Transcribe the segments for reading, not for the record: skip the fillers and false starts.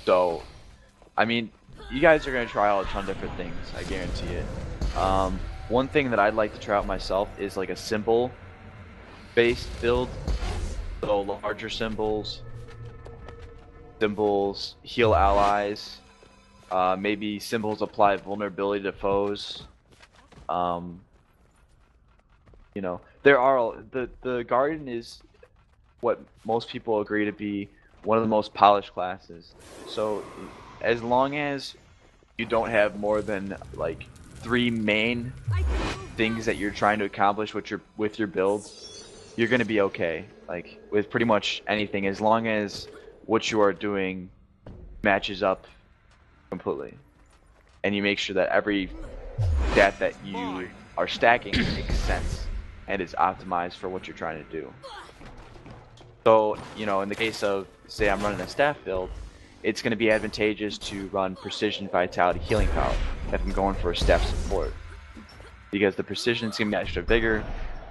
So, I mean, you guys are gonna try out a ton of different things. I guarantee it. One thing that I'd like to try out myself is like a symbol-based build. So larger symbols heal allies. Maybe symbols apply vulnerability to foes. Um, you know, there are the Guardian is what most people agree to be one of the most polished classes. So as long as you don't have more than like 3 main things that you're trying to accomplish with your build, you're gonna be okay. Like with pretty much anything, as long as what you are doing matches up completely, and you make sure that every stat that you are stacking makes sense and is optimized for what you're trying to do. So, you know, in the case of, say, I'm running a staff build, it's going to be advantageous to run precision, vitality, healing power if I'm going for a staff support. Because the precision is going to be extra vigor,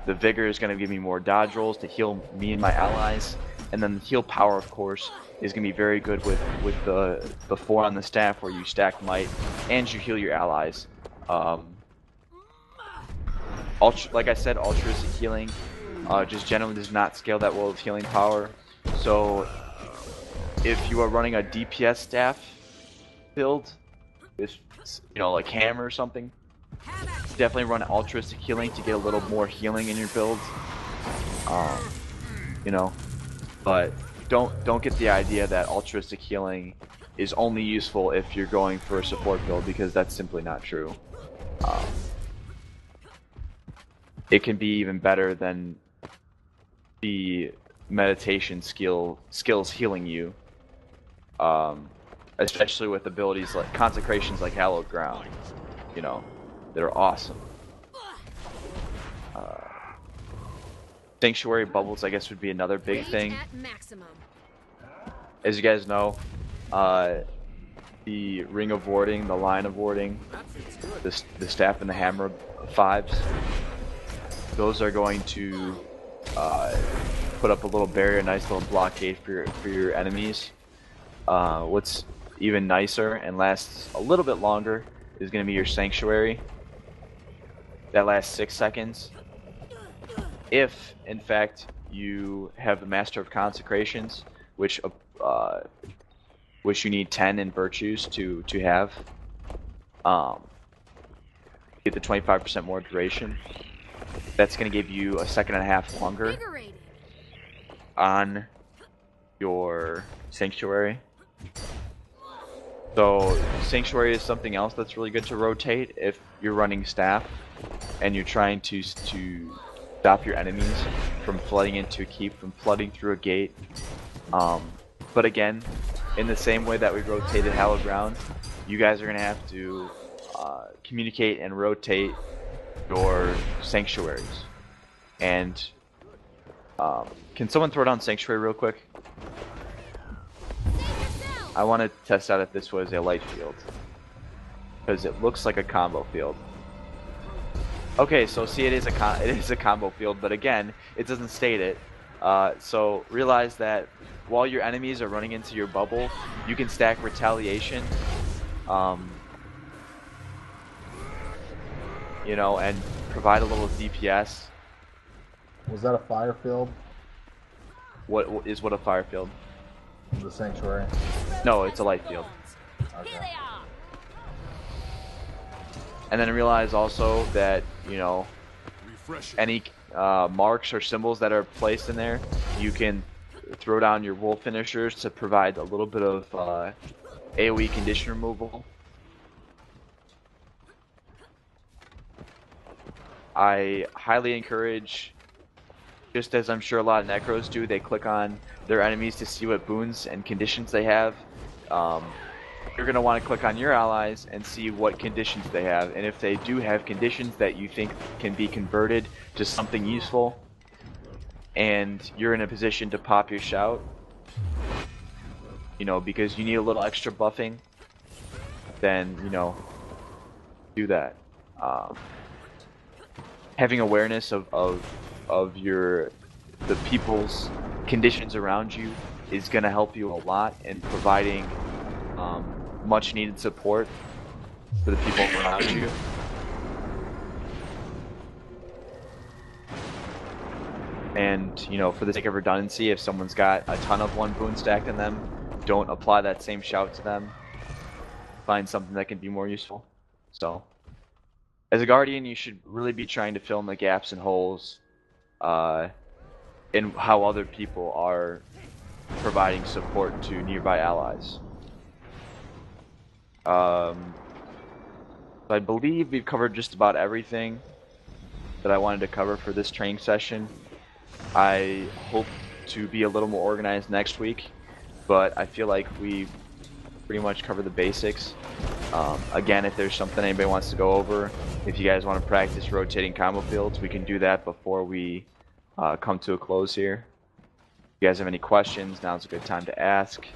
the vigor is going to give me more dodge rolls to heal me and my allies, and then the heal power, of course, is going to be very good with the 4 on the staff where you stack might and you heal your allies. Like I said, altruistic healing just generally does not scale that well with healing power. So if you are running a DPS staff build with, you know, like hammer or something, definitely run altruistic healing to get a little more healing in your build. You know, but don't get the idea that altruistic healing is only useful if you're going for a support build, because that's simply not true. It can be even better than the meditation skills healing you, especially with abilities like consecrations like Hallowed Ground, you know, that are awesome. Sanctuary bubbles, I guess, would be another big thing. As you guys know, the ring of warding, the line of warding, the staff and the hammer 5s, those are going to put up a little barrier, a nice little blockade for your enemies. What's even nicer and lasts a little bit longer is going to be your sanctuary. That lasts 6 seconds. If, in fact, you have the Master of Consecrations, which you need 10 in virtues to have, get the 25% more duration. That's going to give you a 1.5 longer on your Sanctuary. So Sanctuary is something else that's really good to rotate if you're running staff and you're trying to stop your enemies from flooding into a keep, from flooding through a gate. But again, in the same way that we rotated Hallowed Ground, you guys are going to have to communicate and rotate your sanctuaries. And can someone throw down Sanctuary real quick? I want to test out if this was a light field, because it looks like a combo field. Okay, so see, it is a combo field, but again, it doesn't state it. So realize that while your enemies are running into your bubble, you can stack retaliation, you know, and provide a little DPS. Was that a fire field? What is a fire field? The sanctuary. No, it's a light field. Okay. And then realize also that, you know, any marks or symbols that are placed in there, you can throw down your wolf finishers to provide a little bit of AoE condition removal. I highly encourage, just as I'm sure a lot of Necros do, they click on their enemies to see what boons and conditions they have. You're going to want to click on your allies and see what conditions they have. And if they do have conditions that you think can be converted to something useful, and you're in a position to pop your shout, you know, because you need a little extra buffing, then, you know, do that. Having awareness of the people's conditions around you is going to help you a lot in providing much needed support for the people around you. And, you know, for the sake of redundancy, if someone's got a ton of one boon stacked in them, don't apply that same shout to them. Find something that can be more useful. So, as a guardian, you should really be trying to fill in the gaps and holes in how other people are providing support to nearby allies. So I believe we've covered just about everything that I wanted to cover for this training session. I hope to be a little more organized next week, but I feel like we pretty much covered the basics. Again, if there's something anybody wants to go over, if you guys want to practice rotating combo fields, we can do that before we come to a close here. If you guys have any questions, now's a good time to ask.